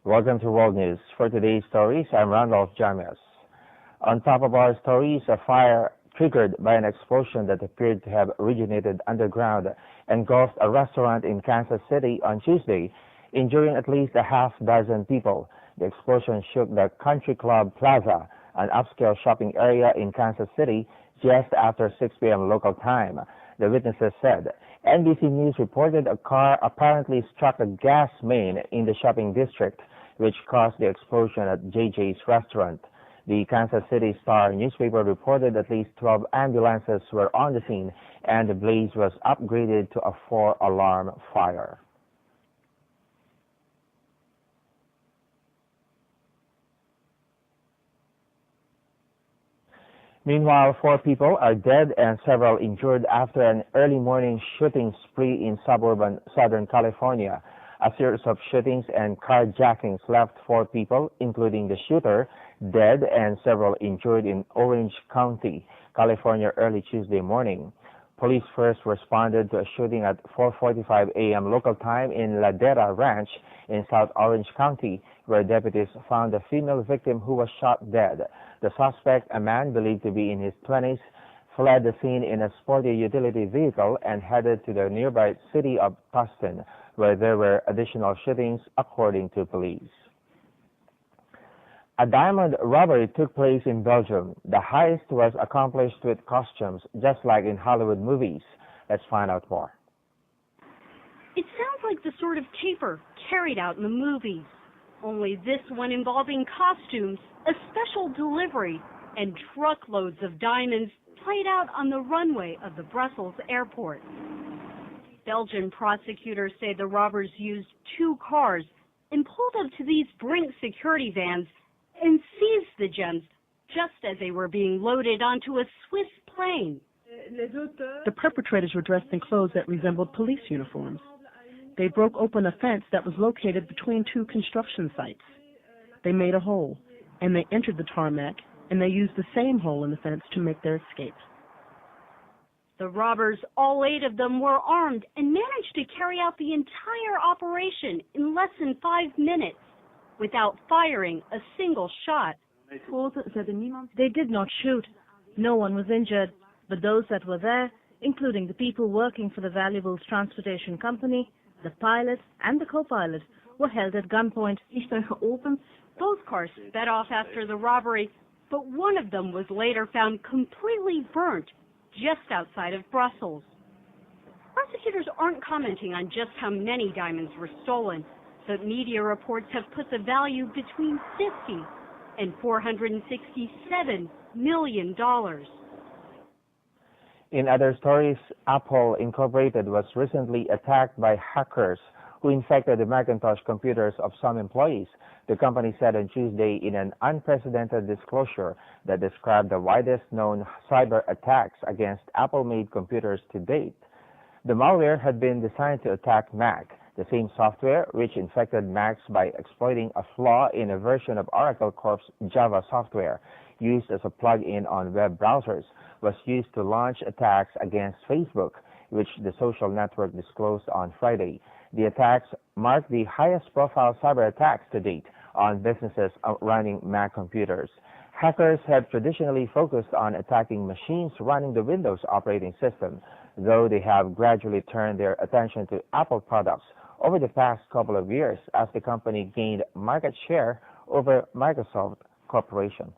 Welcome to World News. For today's stories, I'm Randolph Jamias. On top of our stories, a fire triggered by an explosion that appeared to have originated underground engulfed a restaurant in Kansas City on Tuesday, injuring at least a half dozen people. The explosion shook the Country Club Plaza, an upscale shopping area in Kansas City, just after 6 p.m. local time, the witnesses said. NBC News reported a car apparently struck a gas main in the shopping district, which caused the explosion at JJ's restaurant. The Kansas City Star newspaper reported at least 12 ambulances were on the scene, and the blaze was upgraded to a 4-alarm fire. Meanwhile, 4 people are dead and several injured after an early morning shooting spree in suburban Southern California. A series of shootings and carjackings left 4 people, including the shooter, dead and several injured in Orange County, California early Tuesday morning. Police first responded to a shooting at 4:45 a.m. local time in Ladera Ranch in South Orange County, where deputies found a female victim who was shot dead. The suspect, a man believed to be in his 20s, fled the scene in a sporty utility vehicle and headed to the nearby city of Tustin, where there were additional shootings, according to police. A diamond robbery took place in Belgium. The heist was accomplished with costumes, just like in Hollywood movies. Let's find out more. It sounds like the sort of caper carried out in the movies, only this one involving costumes, a special delivery, and truckloads of diamonds played out on the runway of the Brussels airport. Belgian prosecutors say the robbers used 2 cars and pulled up to these Brinks security vans and seized the gems just as they were being loaded onto a Swiss plane. The perpetrators were dressed in clothes that resembled police uniforms. They broke open a fence that was located between 2 construction sites. They made a hole, and they entered the tarmac, and they used the same hole in the fence to make their escape. The robbers, all 8 of them, were armed and managed to carry out the entire operation in less than 5 minutes without firing a single shot. They did not shoot. No one was injured, but those that were there, including the people working for the Valuables Transportation Company, the pilot and the co-pilot, were held at gunpoint. Both cars sped off after the robbery, but one of them was later found completely burnt just outside of Brussels. Prosecutors aren't commenting on just how many diamonds were stolen, but media reports have put the value between $50 and $467 million. In other stories, Apple Incorporated was recently attacked by hackers who infected the Macintosh computers of some employees, the company said on Tuesday in an unprecedented disclosure that described the widest known cyber attacks against Apple-made computers to date. The malware had been designed to attack Mac. The same software, which infected Macs by exploiting a flaw in a version of Oracle Corp's Java software used as a plug-in on web browsers, was used to launch attacks against Facebook, which the social network disclosed on Friday. The attacks mark the highest-profile cyber attacks to date on businesses running Mac computers. Hackers have traditionally focused on attacking machines running the Windows operating system, though they have gradually turned their attention to Apple products over the past couple of years as the company gained market share over Microsoft Corporation.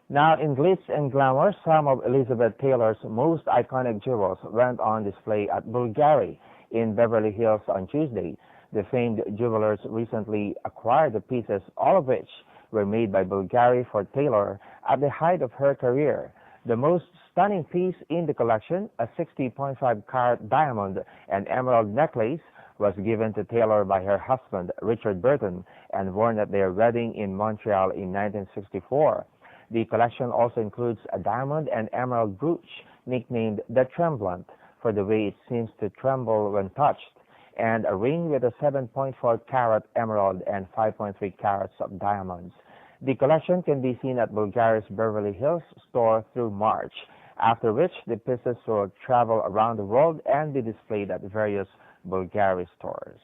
Now, in glitz and glamour, some of Elizabeth Taylor's most iconic jewels went on display at Bulgari in Beverly Hills on Tuesday. The famed jewelers recently acquired the pieces, all of which were made by Bulgari for Taylor at the height of her career. The most stunning piece in the collection, a 60.5-carat diamond and emerald necklace, was given to Taylor by her husband, Richard Burton, and worn at their wedding in Montreal in 1964. The collection also includes a diamond and emerald brooch nicknamed the Tremblant for the way it seems to tremble when touched, and a ring with a 7.4-carat emerald and 5.3 carats of diamonds. The collection can be seen at Bulgari's Beverly Hills store through March, after which the pieces will travel around the world and be displayed at various Bulgari stores.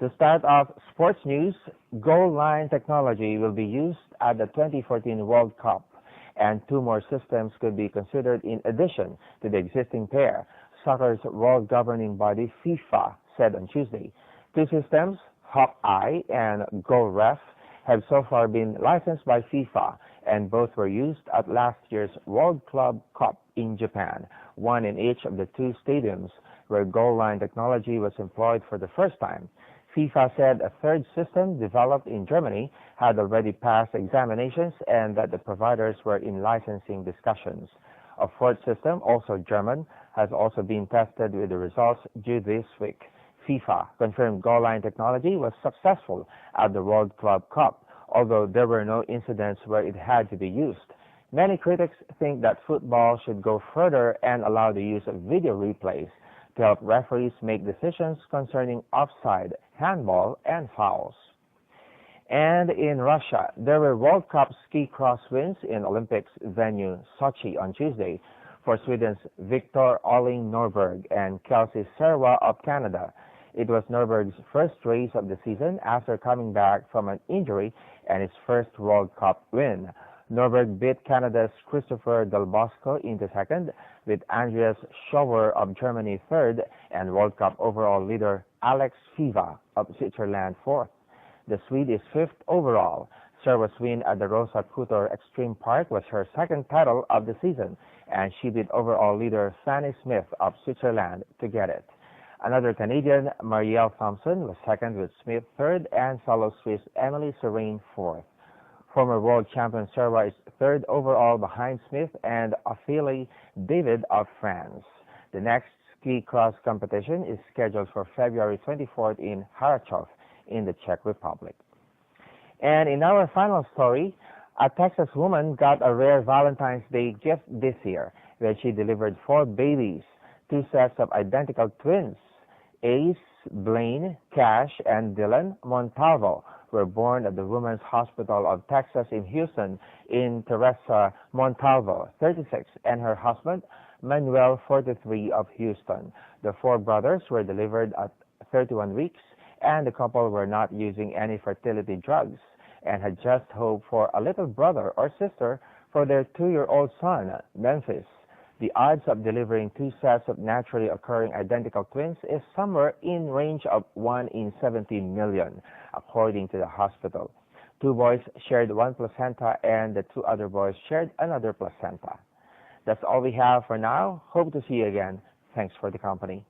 To start off sports news, goal line technology will be used at the 2014 World Cup, and 2 more systems could be considered in addition to the existing pair, soccer's world governing body FIFA said on Tuesday. 2 systems, Hawkeye and GoalRef, have so far been licensed by FIFA, and both were used at last year's World Club Cup in Japan, one in each of the 2 stadiums where goal line technology was employed for the first time. FIFA said a 3rd system developed in Germany had already passed examinations and that the providers were in licensing discussions. A 4th system, also German, has also been tested with the results due this week. FIFA confirmed goal line technology was successful at the World Club Cup, although there were no incidents where it had to be used. Many critics think that football should go further and allow the use of video replays to help referees make decisions concerning offside, handball, and fouls. And in Russia, there were World Cup ski cross wins in Olympics venue Sochi on Tuesday for Sweden's Victor Olling Norberg and Kelsey Serwa of Canada. It was Norberg's first race of the season after coming back from an injury and his first World Cup win. Norberg beat Canada's Christopher Del Bosco into second, with Andreas Schauer of Germany third, and World Cup overall leader Alex Fiva of Switzerland fourth. The Swede is fifth overall. Serwa's win at the Rosa Kutor Extreme Park was her second title of the season, and she beat overall leader Fanny Smith of Switzerland to get it. Another Canadian, Marielle Thompson, was second with Smith third, and fellow Swiss Emily Serene fourth. Former world champion Serwa is third overall behind Smith and Ophélie David of France. The next ski cross competition is scheduled for February 24th in Harachov in the Czech Republic. And in our final story, a Texas woman got a rare Valentine's Day gift this year when she delivered 4 babies, 2 sets of identical twins. Ace, Blaine, Cash, and Dylan Montalvo were born at the Women's Hospital of Texas in Houston in Teresa Montalvo, 36, and her husband, Manuel, 43, of Houston. The 4 brothers were delivered at 31 weeks, and the couple were not using any fertility drugs and had just hoped for a little brother or sister for their 2-year-old son, Memphis. The odds of delivering 2 sets of naturally occurring identical twins is somewhere in range of 1 in 70 million, according to the hospital. 2 boys shared 1 placenta, and the 2 other boys shared another placenta. That's all we have for now. Hope to see you again. Thanks for the company.